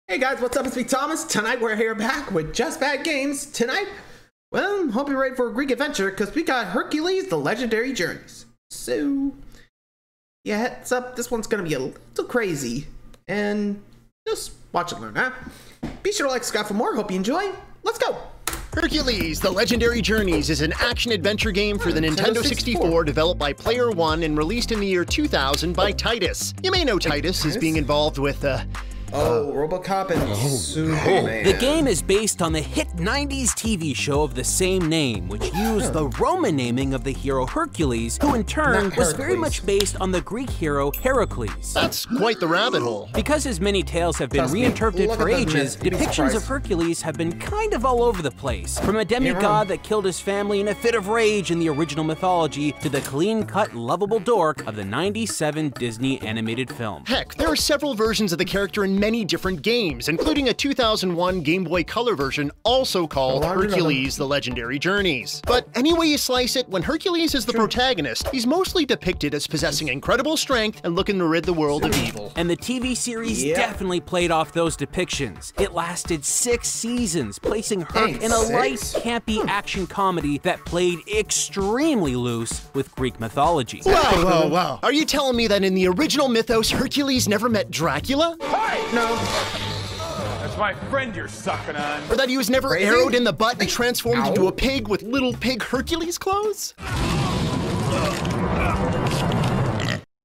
Hey guys, what's up? It's me, Thomas. Tonight we're here back with Just Bad Games. Tonight, well, hope you're ready for a Greek adventure because we got Hercules, the Legendary Journeys. So, yeah, heads up, this one's gonna be a little crazy. And just watch and learn, huh? Be sure to like, subscribe for more. Hope you enjoy. Let's go! Hercules, The Legendary Journeys is an action-adventure game for the Nintendo 64 developed by Player One and released in the year 2000 by Titus. You may know Titus as being involved with, RoboCop and Superman. The game is based on the hit 90s TV show of the same name, which used the Roman naming of the hero Hercules, who in turn was very much based on the Greek hero Hercules. That's quite the rabbit hole. Because his many tales have been reinterpreted for ages, depictions of Hercules have been kind of all over the place. From a demigod that killed his family in a fit of rage in the original mythology, to the clean-cut, lovable dork of the '97 Disney animated film. Heck, there are several versions of the character in many different games, including a 2001 Game Boy Color version also called Hercules, The Legendary Journeys. But any way you slice it, when Hercules is the protagonist, he's mostly depicted as possessing incredible strength and looking to rid the world of evil. And the TV series definitely played off those depictions. It lasted 6 seasons, placing Herc in a light, campy action comedy that played extremely loose with Greek mythology. Wow. Are you telling me that in the original mythos, Hercules never met Dracula? No. That's my friend you're sucking on. Or that he was never arrowed in the butt and transformed into a pig with little pig Hercules clothes?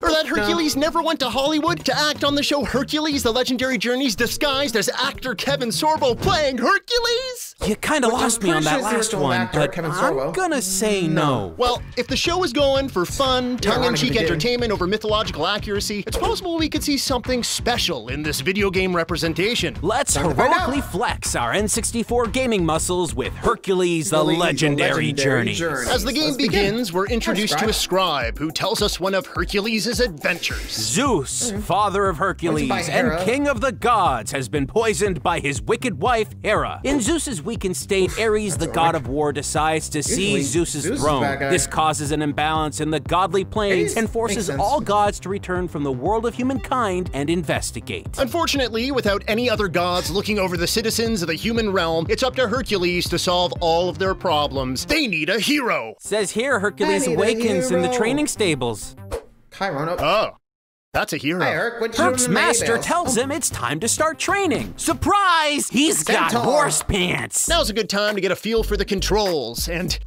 Or that Hercules never went to Hollywood to act on the show Hercules, The Legendary Journeys, disguised as actor Kevin Sorbo playing Hercules? You kinda lost me on that last one, but I'm gonna say no. Well, if the show is going for fun, tongue-in-cheek entertainment over mythological accuracy, it's possible we could see something special in this video game representation. Let's heroically flex our N64 gaming muscles with Hercules, The Legendary Journeys. As the game begins, we're introduced to a scribe who tells us one of Hercules' adventures. Zeus, father of Hercules and king of the gods, has been poisoned by his wicked wife, Hera. In Zeus's weakened state, Ares, the god of war, decides to seize Zeus's throne. This causes an imbalance in the godly planes and forces all gods to return from the world of humankind and investigate. Unfortunately, without any other gods looking over the citizens of the human realm, it's up to Hercules to solve all of their problems. They need a hero. Says here Hercules awakens in the training stables. Oh, that's a hero. Hi, Herc. Herc's master tells him it's time to start training. Surprise! He's got horse pants! Now's a good time to get a feel for the controls, and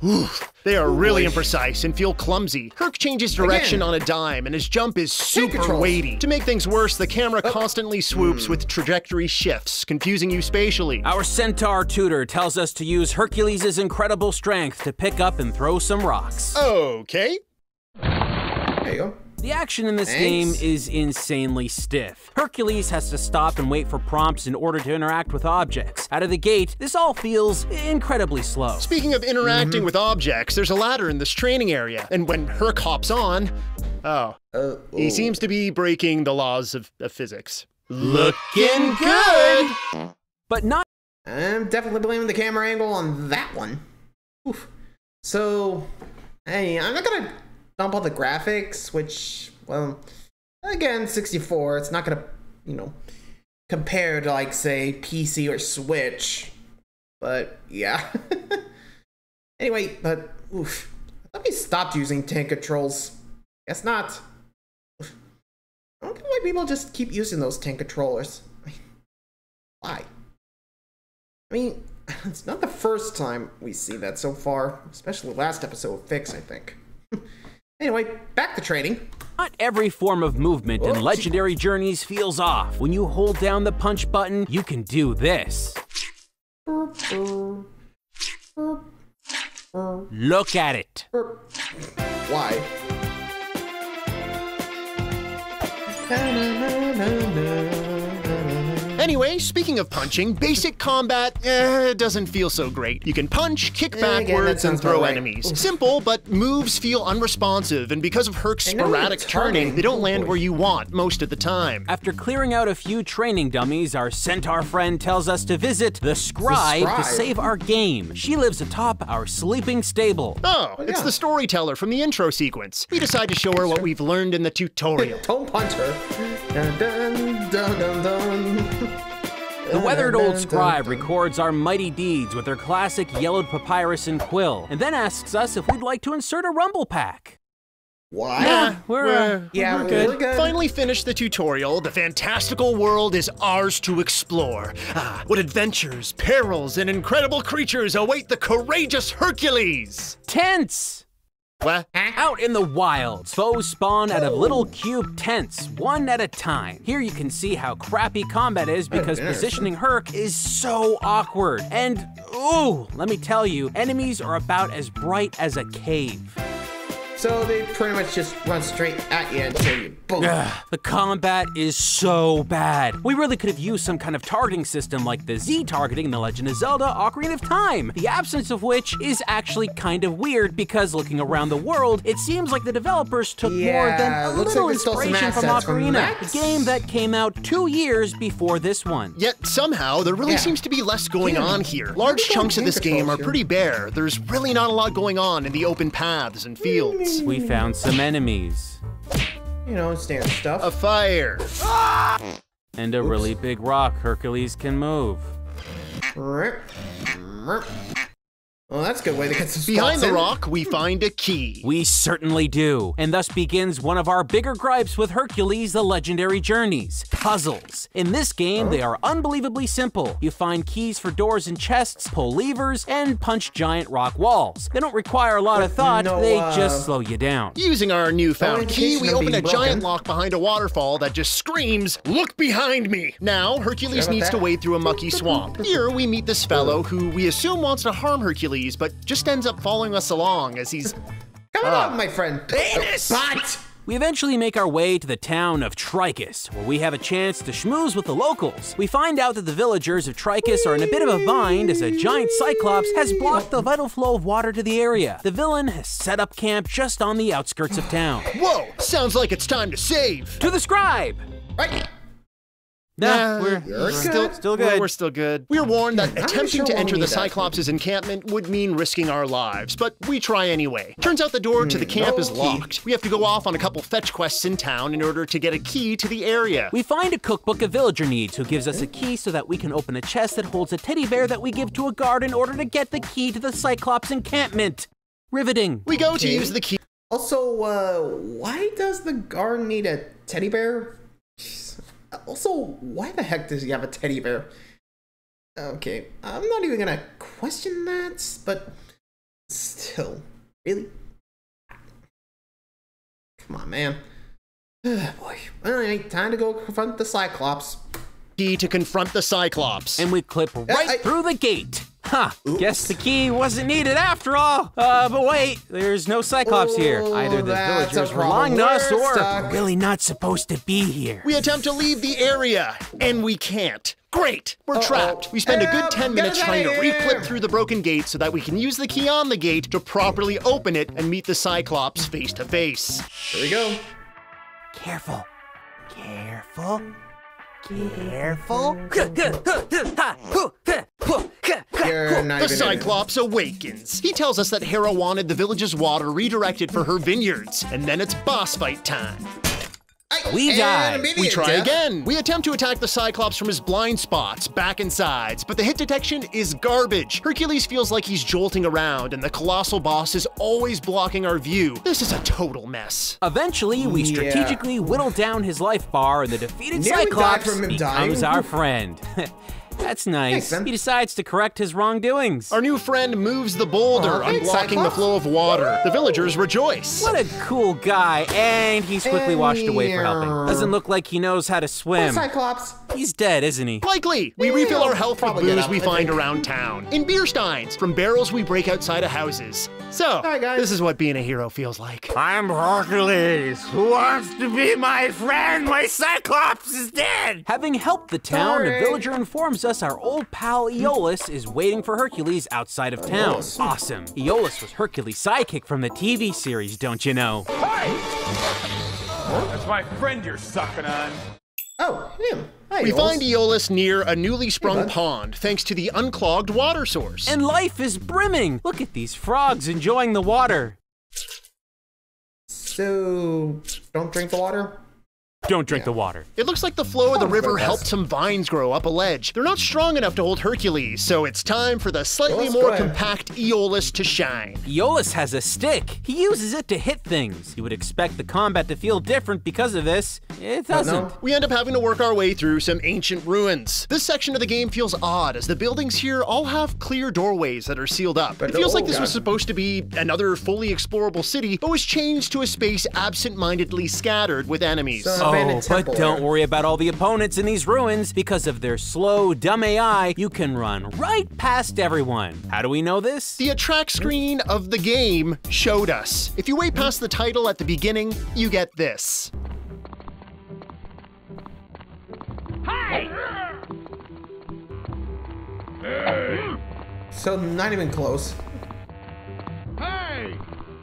they are really imprecise and feel clumsy. Herc changes direction on a dime, and his jump is super weighty. To make things worse, the camera constantly swoops with trajectory shifts, confusing you spatially. Our centaur tutor tells us to use Hercules' incredible strength to pick up and throw some rocks. Okay. There you go. The action in this game is insanely stiff. Hercules has to stop and wait for prompts in order to interact with objects. Out of the gate, this all feels incredibly slow. Speaking of interacting with objects, there's a ladder in this training area, and when Herc hops on, he seems to be breaking the laws of physics. Looking good! But not— I'm definitely blaming the camera angle on that one. Oof. So, hey, I'm not gonna dump all the graphics, which, well, again, 64, it's not gonna, compare to, like, say, PC or Switch. But, yeah. Anyway, but, let me stop using tank controls. Guess not. I don't get why people just keep using those tank controllers. Why? I mean, it's not the first time we see that so far, especially last episode of Fix, I think. Anyway, back to training. Not every form of movement in Legendary Journeys feels off. When you hold down the punch button, you can do this. Look at it. Why? Anyway, speaking of punching, basic combat doesn't feel so great. You can punch, kick backwards, and throw enemies. Simple, but moves feel unresponsive, and because of Herc's sporadic turning, they don't land where you want most of the time. After clearing out a few training dummies, our centaur friend tells us to visit the Scribe to save our game. She lives atop our sleeping stable. Oh, it's the storyteller from the intro sequence. We decide to show her what we've learned in the tutorial. Don't punch her. Dun, dun, dun, dun, dun. weathered old scribe records our mighty deeds with her classic yellowed papyrus and quill, and then asks us if we'd like to insert a rumble pack. What? Yeah, we're good. Finally finished the tutorial. The fantastical world is ours to explore. What adventures, perils, and incredible creatures await the courageous Hercules! Tents! What? Out in the wilds, foes spawn out of little cube tents, one at a time. Here you can see how crappy combat is because positioning Herc is so awkward. And, ooh, let me tell you, enemies are about as bright as a cave. So they pretty much just run straight at you until you boom. The combat is so bad. We really could have used some kind of targeting system like the Z targeting in The Legend of Zelda Ocarina of Time, the absence of which is actually kind of weird because looking around the world, it seems like the developers took more than a little inspiration from Ocarina, the game that came out 2 years before this one. Yet somehow there really seems to be less going on here. Large chunks of this game are pretty bare. There's really not a lot going on in the open paths and fields. We found some enemies. You know, standard stuff. A fire. And a really big rock Hercules can move. Well, that's a good way to get some spots Behind the in. rock, we find a key. We certainly do. And thus begins one of our bigger gripes with Hercules, the Legendary Journeys. Puzzles. In this game, they are unbelievably simple. You find keys for doors and chests, pull levers, and punch giant rock walls. They don't require a lot of thought, they just slow you down. Using our newfound key, we open a giant lock behind a waterfall that just screams, "Look behind me!" Now, Hercules needs to wade through a mucky swamp. Here, we meet this fellow who we assume wants to harm Hercules, but just ends up following us along as he's... Come on, my friend. Penis! But We eventually make our way to the town of Tricus, where we have a chance to schmooze with the locals. We find out that the villagers of Tricus are in a bit of a bind as a giant cyclops has blocked the vital flow of water to the area. The villain has set up camp just on the outskirts of town. Whoa, sounds like it's time to save. To the scribe! right. Nah, we're still good. We're still good. We're warned that attempting to enter the Cyclops' encampment would mean risking our lives, but we try anyway. Turns out the door to the camp is locked. We have to go off on a couple fetch quests in town in order to get a key to the area. We find a cookbook a villager needs who gives us a key so that we can open a chest that holds a teddy bear that we give to a guard in order to get the key to the Cyclops encampment. Riveting. We go to use the key. Also, why does the guard need a teddy bear? Also, why the heck does he have a teddy bear? Okay, I'm not even gonna question that, but still, really? Come on, man. Boy, alright, time to go confront the Cyclops. Key to confront the Cyclops. And we clip right through the gate. Huh, guess the key wasn't needed after all. But wait, there's no Cyclops here. Either the villagers were lying to us or we're really not supposed to be here. We attempt to leave the area, and we can't. Great, we're trapped. We spend a good 10 minutes trying to re-clip through the broken gate so that we can use the key on the gate to properly open it and meet the Cyclops face to face. Here we go. Careful, careful. Careful. The Cyclops awakens. He tells us that Hera wanted the village's water redirected for her vineyards, and then it's boss fight time. We die. We try again. We attempt to attack the Cyclops from his blind spots, back and sides, but the hit detection is garbage. Hercules feels like he's jolting around, and the colossal boss is always blocking our view. This is a total mess. Eventually, we strategically whittle down his life bar, and the defeated Cyclops becomes our friend. That's nice. He decides to correct his wrongdoings. Our new friend moves the boulder, unblocking the flow of water. The villagers rejoice. What a cool guy, and he's quickly washed away for helping. Doesn't look like he knows how to swim. Cyclops. He's dead, isn't he? Likely. We refill our health with booze we find around town. In beer steins, from barrels we break outside of houses. So, this is what being a hero feels like. I'm Hercules. Who wants to be my friend? My Cyclops is dead. Having helped the town, a villager informs us our old pal Aeolus is waiting for Hercules outside of town. Awesome. Aeolus was Hercules' sidekick from the TV series, don't you know? Hi! That's my friend you're sucking on. Oh, him. Hi, we find Aeolus near a newly sprung pond, thanks to the unclogged water source. And life is brimming. Look at these frogs enjoying the water. So, don't drink the water? Don't drink the water. It looks like the flow of the river helped some vines grow up a ledge. They're not strong enough to hold Hercules, so it's time for the slightly more compact Aeolus to shine. Aeolus has a stick. He uses it to hit things. You would expect the combat to feel different because of this. It doesn't. We end up having to work our way through some ancient ruins. This section of the game feels odd, as the buildings here all have clear doorways that are sealed up. It feels like this was supposed to be another fully explorable city, but was changed to a space absent-mindedly scattered with enemies. Oh, but don't worry about all the opponents in these ruins. Because of their slow, dumb AI, you can run right past everyone. How do we know this? The attract screen of the game showed us. If you wait past the title at the beginning, you get this. Hey! So not even close. Hey!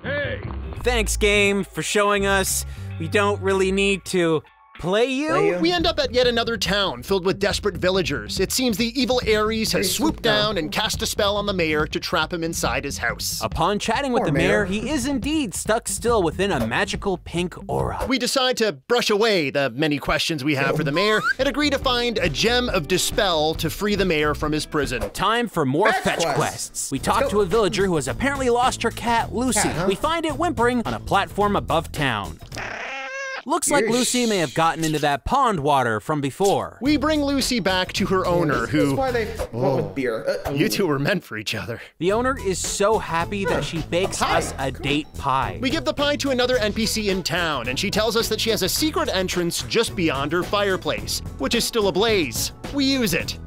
Hey! Thanks, game, for showing us we don't really need to play you? We end up at yet another town filled with desperate villagers. It seems the evil Ares has swooped down and cast a spell on the mayor to trap him inside his house. Upon chatting with the mayor, he is indeed stuck still within a magical pink aura. We decide to brush away the many questions we have for the mayor and agree to find a gem of dispel to free the mayor from his prison. Time for more fetch quests. We talk to a villager who has apparently lost her cat, Lucy. We find it whimpering on a platform above town. Looks like Lucy may have gotten into that pond water from before. We bring Lucy back to her owner, who... That's why they went with beer. You two were meant for each other. The owner is so happy that she bakes us a date pie. We give the pie to another NPC in town, and she tells us that she has a secret entrance just beyond her fireplace, which is still ablaze. We use it.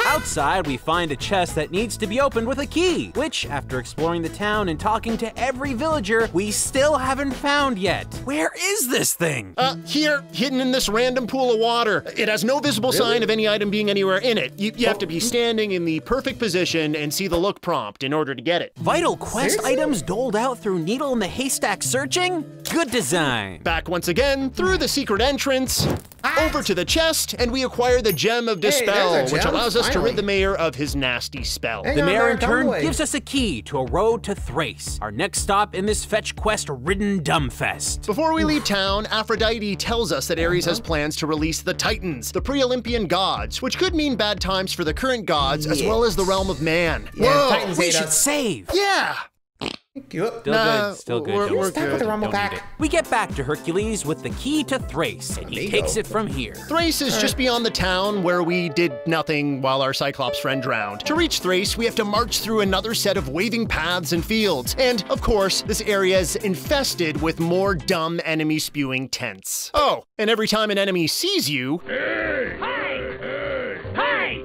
Outside, we find a chest that needs to be opened with a key, which, after exploring the town and talking to every villager, we still haven't found yet. Where is this thing? Here, hidden in this random pool of water. It has no visible sign of any item being anywhere in it. You have to be standing in the perfect position and see the look prompt in order to get it. Vital quest items doled out through needle in the haystack searching? Good design. Back once again, through the secret entrance, over to the chest, and we acquire the gem of dispel, which allows us to rid the mayor of his nasty spell. The mayor in turn gives us a key to a road to Thrace, our next stop in this fetch quest-ridden dumbfest. Before we leave town, Aphrodite tells us that Ares has plans to release the Titans, the pre-Olympian gods, which could mean bad times for the current gods as well as the realm of man. Yeah, Titans we should save. Yeah! Still good. We're good. The rumble pack. We get back to Hercules with the key to Thrace, and he takes it from here. Thrace is just beyond the town where we did nothing while our Cyclops friend drowned. To reach Thrace, we have to march through another set of waving paths and fields. And, of course, this area is infested with more dumb enemy-spewing tents. Oh, and every time an enemy sees you... Hey! Hey! Hey!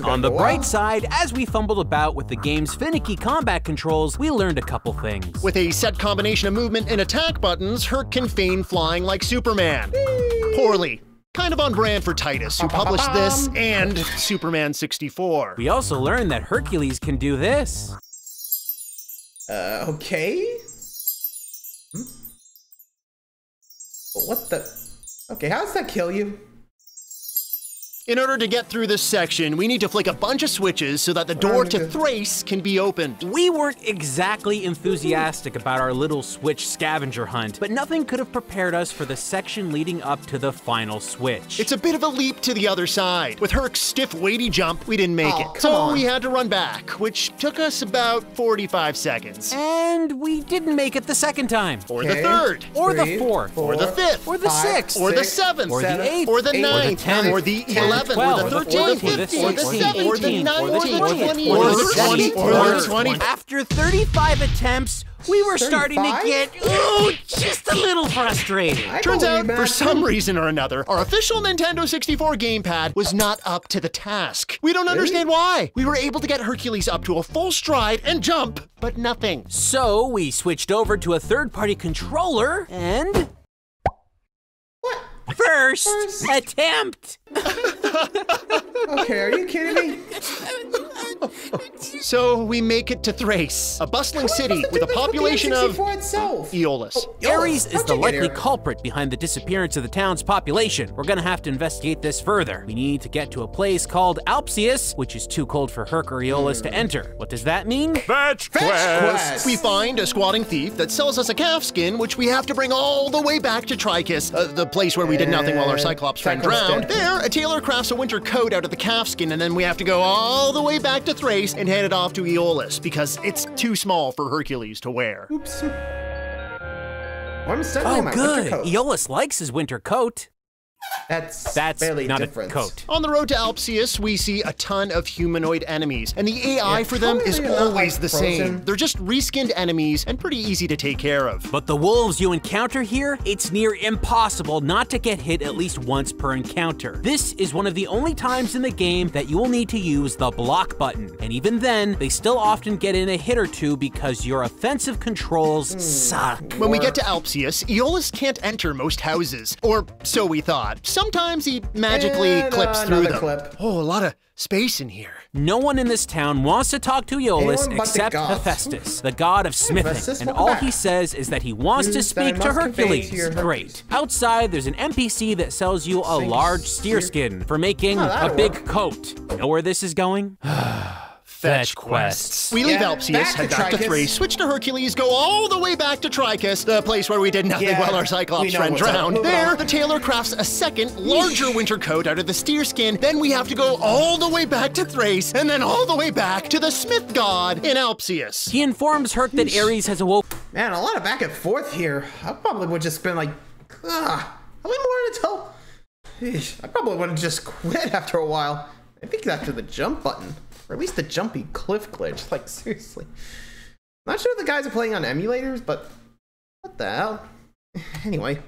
On the bright side, as we fumbled about with the game's finicky combat controls, we learned a couple things. With a set combination of movement and attack buttons, Herc can feign flying like Superman. Poorly. Kind of on brand for Titus, who published this and Superman 64. We also learned that Hercules can do this. Okay. What the? Okay, how does that kill you? In order to get through this section, we need to flick a bunch of switches so that the door to Thrace can be opened. We weren't exactly enthusiastic about our little switch scavenger hunt, but nothing could have prepared us for the section leading up to the final switch. It's a bit of a leap to the other side. With Herc's stiff, weighty jump, we didn't make it. So we had to run back, which took us about 45 seconds. And we didn't make it the second time. Or the third. Or the fourth. Or the fifth. Or the sixth. Or the seventh. Or the eighth. Or the ninth. Or the 10th. Or the 11th. Or the 13th. Or the 15th. Or the 17th. Or the 19th. Or the 20th. Or the 20th. After 35 attempts, we were starting to get, just a little frustrated. Turns out, for some reason or another, our official Nintendo 64 gamepad was not up to the task. We don't understand why. We were able to get Hercules up to a full stride and jump, but nothing. So we switched over to a third-party controller and... First attempt! Okay, are you kidding me? So we make it to Thrace, a bustling city with a population of Aeolus. Ares is the likely culprit behind the disappearance of the town's population. We're gonna have to investigate this further. We need to get to a place called Alpsius, which is too cold for Herc or Aeolus to enter. What does that mean? Fetch quest! We find a squatting thief that sells us a calf skin, which we have to bring all the way back to Trichus, the place where we did nothing while our Cyclops friend drowned. There, a tailor crafts a winter coat out of the calf skin, and then we have to go all the way back to Thrace and hand it off to Aeolus because it's too small for Hercules to wear. Oops. Oh, good. Aeolus likes his winter coat. That's barely not different. A coat. On the road to Alpsius, we see a ton of humanoid enemies, and the AI for them is always the same. They're just reskinned enemies and pretty easy to take care of. But the wolves you encounter here, it's near impossible not to get hit at least once per encounter. This is one of the only times in the game that you will need to use the block button, and even then, they still often get in a hit or two because your offensive controls suck. When we get to Alpsius, Aeolus can't enter most houses, or so we thought. Sometimes he magically clips through them. Oh, a lot of space in here. No one in this town wants to talk to Aeolus except Hephaestus, the god of smithing, and all he says is that he wants to speak to Hercules. Great. Outside, there's an NPC that sells you a large steer skin for making a big coat. Know where this is going? Fetch quests. We leave Alpsius, head back to Thrace, switch to Hercules, go all the way back to Trichus, the place where we did nothing while our Cyclops friend drowned. There, the tailor crafts a second, larger winter coat out of the steer skin. Then we have to go all the way back to Thrace, and then all the way back to the smith god in Alpsius. He informs Herc that Ares has awoken. Man, a lot of back and forth here. I probably would just been like, how many more to tell? I probably would have just quit after a while. I think after the jump button. Or at least the jumpy cliff glitch, like seriously. Not sure the guys are playing on emulators, but what the hell? Anyway.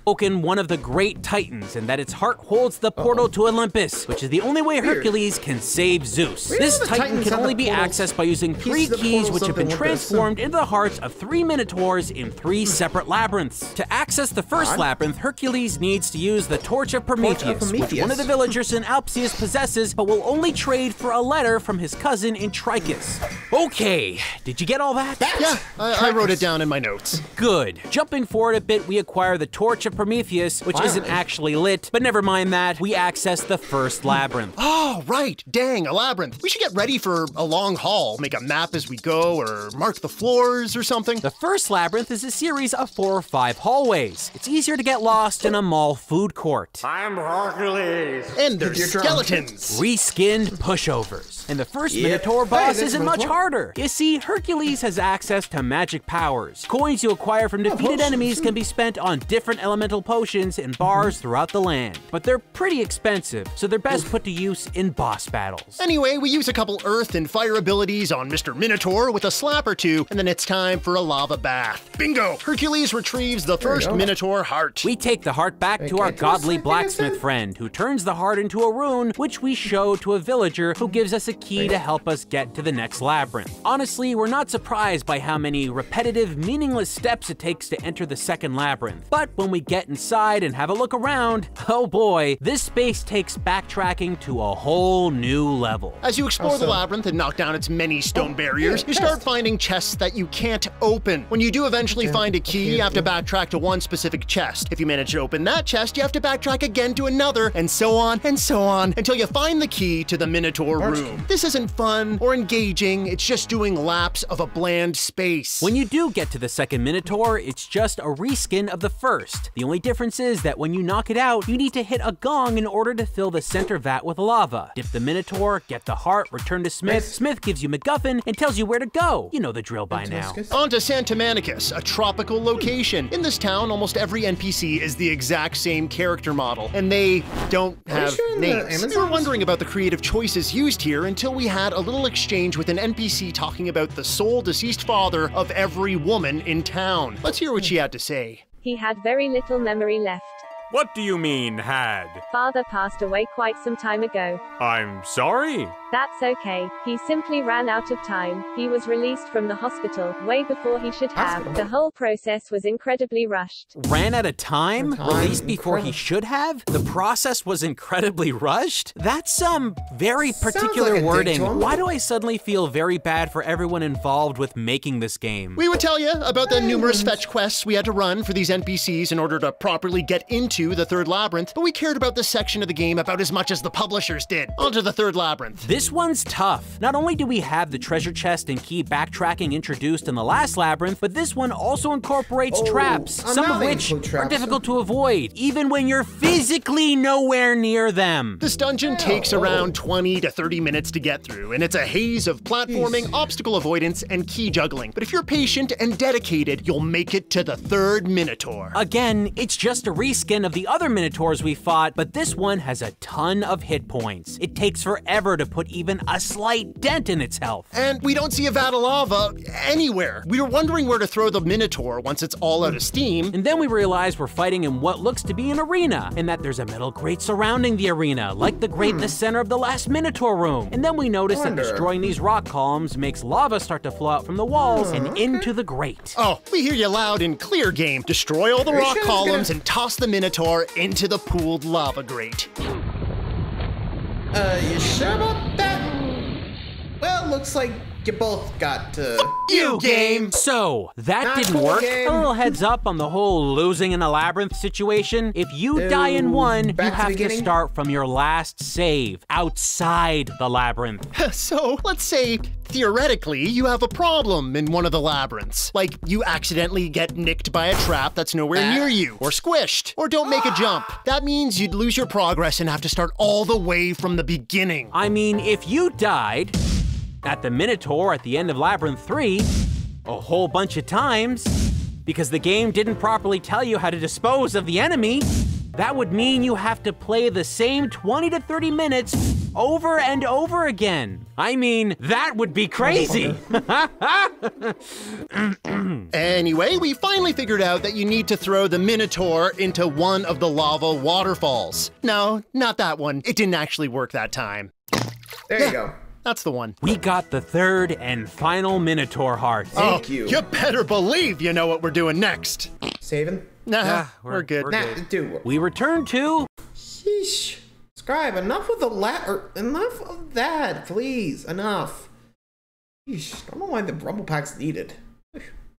One of the great titans, and that its heart holds the portal to Olympus, which is the only way Hercules can save Zeus. This titan can only be accessed by using 3 keys which have been transformed into the hearts of 3 minotaurs in 3 separate labyrinths. To access the first labyrinth, Hercules needs to use the Torch of Prometheus, which one of the villagers in Alpsius possesses, but will only trade for a letter from his cousin in Trichus. Okay, did you get all that? Yeah, I wrote it down in my notes. Good. Jumping forward a bit, we acquire the Torch of Prometheus, which isn't actually lit, but never mind that, we access the first labyrinth. Oh, right, dang, a labyrinth. We should get ready for a long haul, make a map as we go, or mark the floors or something. The first labyrinth is a series of 4 or 5 hallways. It's easier to get lost in a mall food court. I'm Hercules. And there's skeletons. Reskinned pushovers. And the first Minotaur boss isn't much harder. You see, Hercules has access to magic powers. Coins you acquire from defeated enemies can be spent on different elemental potions in bars throughout the land, but they're pretty expensive, so they're best put to use in boss battles. Anyway, we use a couple earth and fire abilities on Mr. Minotaur with a slap or 2, and then it's time for a lava bath. Bingo! Hercules retrieves the first Minotaur heart. We take the heart back to our godly blacksmith friend, who turns the heart into a rune, which we show to a villager who gives us a key to help us get to the next labyrinth. Honestly, we're not surprised by how many repetitive, meaningless steps it takes to enter the second labyrinth, but when we get inside and have a look around, oh boy, this space takes backtracking to a whole new level. As you explore the labyrinth and knock down its many stone barriers, you start finding chests that you can't open. When you do eventually find a key, you have to backtrack to one specific chest. If you manage to open that chest, you have to backtrack again to another, and so on, until you find the key to the Minotaur room. This isn't fun or engaging, it's just doing laps of a bland space. When you do get to the second Minotaur, it's just a reskin of the first. The only difference is that when you knock it out, you need to hit a gong in order to fill the center vat with lava. Dip the Minotaur, get the heart, return to Smith. Smith gives you MacGuffin and tells you where to go. You know the drill by now. On to Santa Manicus, a tropical location. In this town, almost every NPC is the exact same character model, and they don't have names. We were wondering about the creative choices used here until we had a little exchange with an NPC talking about the sole deceased father of every woman in town. Let's hear what she had to say. He had very little memory left. What do you mean, had? Father passed away quite some time ago. I'm sorry. That's okay. He simply ran out of time. He was released from the hospital way before he should have. The whole process was incredibly rushed. Ran out of time? Released before he should have? The process was incredibly rushed? That's some very particular like wording. Why do I suddenly feel very bad for everyone involved with making this game? We would tell you about the numerous fetch quests we had to run for these NPCs in order to properly get into the third labyrinth, but we cared about this section of the game about as much as the publishers did. Onto the third labyrinth. This one's tough. Not only do we have the treasure chest and key backtracking introduced in the last labyrinth, but this one also incorporates traps, some of which are difficult to avoid, even when you're physically nowhere near them. This dungeon takes around 20 to 30 minutes to get through, and it's a haze of platforming, obstacle avoidance, and key juggling. But if you're patient and dedicated, you'll make it to the third Minotaur. Again, it's just a reskin of the other Minotaurs we fought, but this one has a ton of hit points. It takes forever to put even a slight dent in its health. And we don't see a vat of lava anywhere. We were wondering where to throw the Minotaur once it's all out of steam. And then we realize we're fighting in what looks to be an arena, and that there's a metal grate surrounding the arena, like the grate in the center of the last Minotaur room. And then we notice that destroying these rock columns makes lava start to flow out from the walls and into the grate. Oh, we hear you loud and clear, game. Destroy all the rock columns and toss the Minotaur into the pooled lava grate. You sure about that? Well, looks like you both got you, game! So, that didn't work. A little heads up on the whole losing in a labyrinth situation. If you die in one, you have to start from your last save, outside the labyrinth. So, let's say, theoretically, you have a problem in one of the labyrinths. Like, you accidentally get nicked by a trap that's nowhere near you, or squished, or don't make a jump. That means you'd lose your progress and have to start all the way from the beginning. I mean, if you died at the Minotaur at the end of Labyrinth 3 a whole bunch of times because the game didn't properly tell you how to dispose of the enemy, that would mean you have to play the same 20 to 30 minutes over and over again. I mean, that would be crazy. Anyway, we finally figured out that you need to throw the Minotaur into one of the lava waterfalls. No, not that one. It didn't actually work that time. There you go. That's the one. We got the third and final Minotaur heart. Thank you. You better believe you know what we're doing next. Saving? Nah, we're good. Dude. We return to... Sheesh. Scribe, enough of enough of that, please. Enough. Sheesh. I don't know why the rumble pack's needed.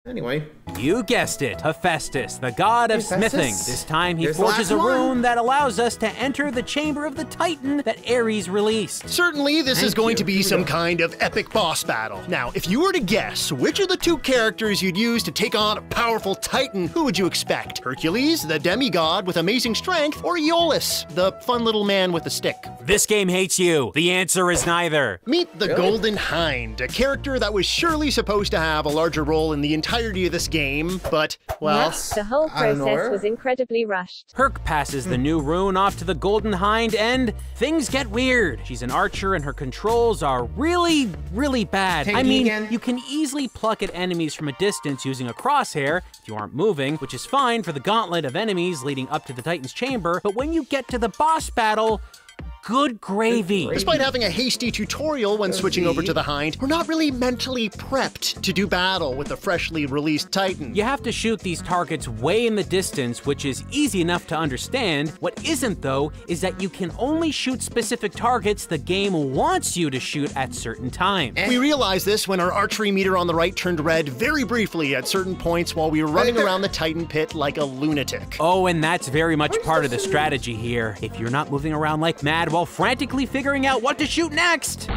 Anyway. You guessed it, Hephaestus, the god of smithing. This time he forges a rune that allows us to enter the chamber of the Titan that Ares released. Certainly, this is going to be some kind of epic boss battle. Now, if you were to guess which of the two characters you'd use to take on a powerful Titan, who would you expect? Hercules, the demigod with amazing strength, or Aeolus, the fun little man with a stick? This game hates you. The answer is neither. Meet the Golden Hind, a character that was surely supposed to have a larger role in the entirety of this game, but, well... The whole process was incredibly rushed. Herc passes the new rune off to the Golden Hind, and things get weird. She's an archer, and her controls are really, really bad. I mean, you can easily pluck at enemies from a distance using a crosshair if you aren't moving, which is fine for the gauntlet of enemies leading up to the Titan's chamber, but when you get to the boss battle, good gravy. Despite having a hasty tutorial when switching over to the Hind, we're not really mentally prepped to do battle with the freshly released Titan. You have to shoot these targets way in the distance, which is easy enough to understand. What isn't, though, is that you can only shoot specific targets the game wants you to shoot at certain times. We realized this when our archery meter on the right turned red very briefly at certain points while we were running around the Titan pit like a lunatic. Oh, and that's very much part of the strategy here. If you're not moving around like mad while frantically figuring out what to shoot next.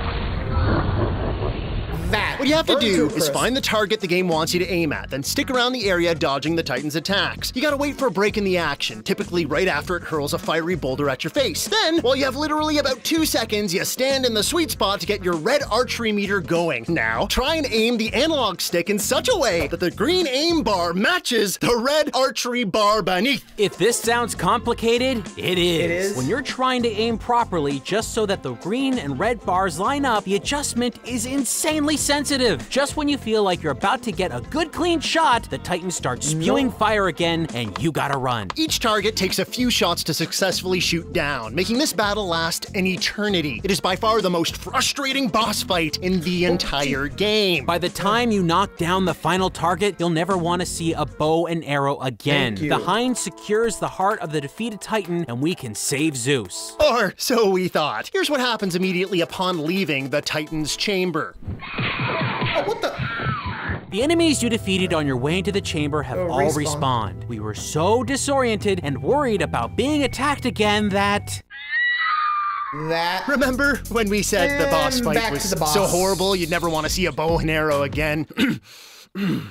What you have to do is find the target the game wants you to aim at, then stick around the area dodging the Titan's attacks. You gotta wait for a break in the action, typically right after it hurls a fiery boulder at your face. Then, while you have literally about 2 seconds, you stand in the sweet spot to get your red archery meter going. Now, try and aim the analog stick in such a way that the green aim bar matches the red archery bar beneath. If this sounds complicated, it is. When you're trying to aim properly just so that the green and red bars line up, the adjustment is insanely sensitive. insensitive. Just when you feel like you're about to get a good clean shot, the Titan starts spewing fire again, and you gotta run. Each target takes a few shots to successfully shoot down, making this battle last an eternity. It is by far the most frustrating boss fight in the entire game. By the time you knock down the final target, you'll never want to see a bow and arrow again. The hind secures the heart of the defeated Titan, and we can save Zeus. Or so we thought. Here's what happens immediately upon leaving the Titan's chamber. Oh, what the? The enemies you defeated on your way into the chamber have all respawned. We were so disoriented and worried about being attacked again that... Remember when we said the boss fight was so horrible you'd never want to see a bow and arrow again?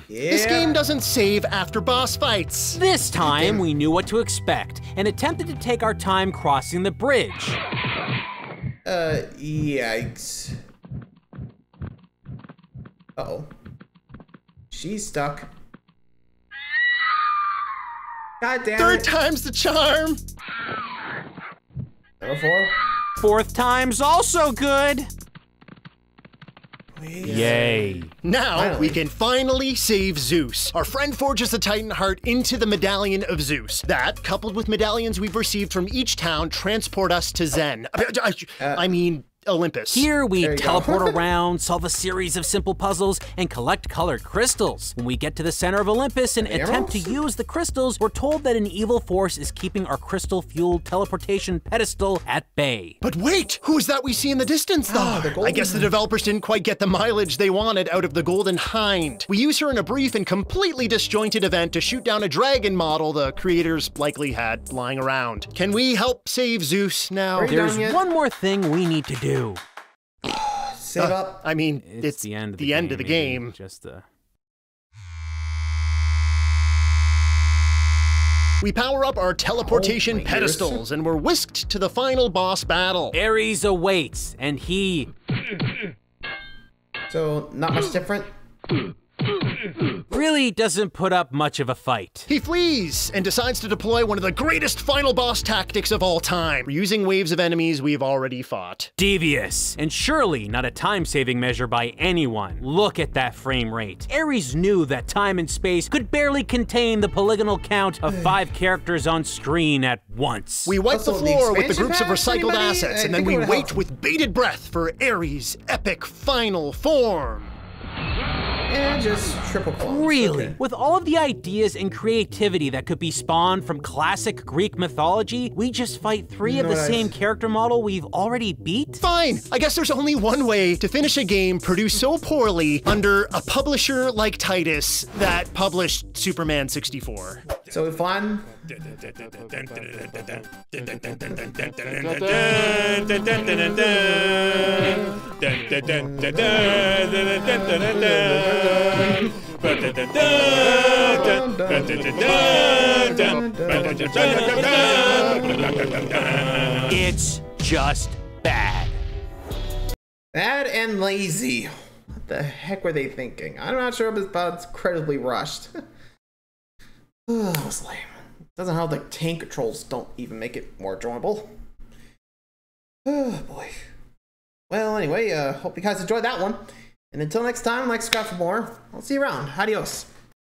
This game doesn't save after boss fights. This time, we knew what to expect and attempted to take our time crossing the bridge. Yikes. Uh-oh. She's stuck. God damn it. Third time's the charm. Number 4. Fourth time's also good. Yay. Now we can finally save Zeus. Our friend forges the Titan heart into the medallion of Zeus. That, coupled with medallions we've received from each town, transport us to Zen. I mean, Olympus. Here we teleport around, solve a series of simple puzzles, and collect colored crystals. When we get to the center of Olympus and attempt to use the crystals, we're told that an evil force is keeping our crystal-fueled teleportation pedestal at bay. But wait, who is that we see in the distance, though? I guess the developers didn't quite get the mileage they wanted out of the Golden Hind. We use her in a brief and completely disjointed event to shoot down a dragon model the creators likely had lying around. Can we help save Zeus now? There's one more thing we need to do. Save up. I mean, it's the end of the game. We power up our teleportation pedestals and we're whisked to the final boss battle. Ares awaits, and he... So, not much different? Really doesn't put up much of a fight. He flees and decides to deploy one of the greatest final boss tactics of all time, using waves of enemies we've already fought. Devious, and surely not a time-saving measure by anyone. Look at that frame rate. Ares knew that time and space could barely contain the polygonal count of 5 characters on screen at once. We wipe the floor with the groups of recycled assets, and then we wait with bated breath for Ares' epic final form. And just triple clones. Really? With all of the ideas and creativity that could be spawned from classic Greek mythology, we just fight 3 of the same character model we've already beat? Fine. I guess there's only one way to finish a game produced so poorly under a publisher like Titus that published Superman 64. So fun. It's just bad. Bad and lazy. What the heck were they thinking? I'm not sure, but it's incredibly rushed. That was lame. Doesn't help that tank controls don't even make it more enjoyable. Oh boy. Well, anyway, hope you guys enjoyed that one. And until next time, like, subscribe for more. I'll see you around. Adios.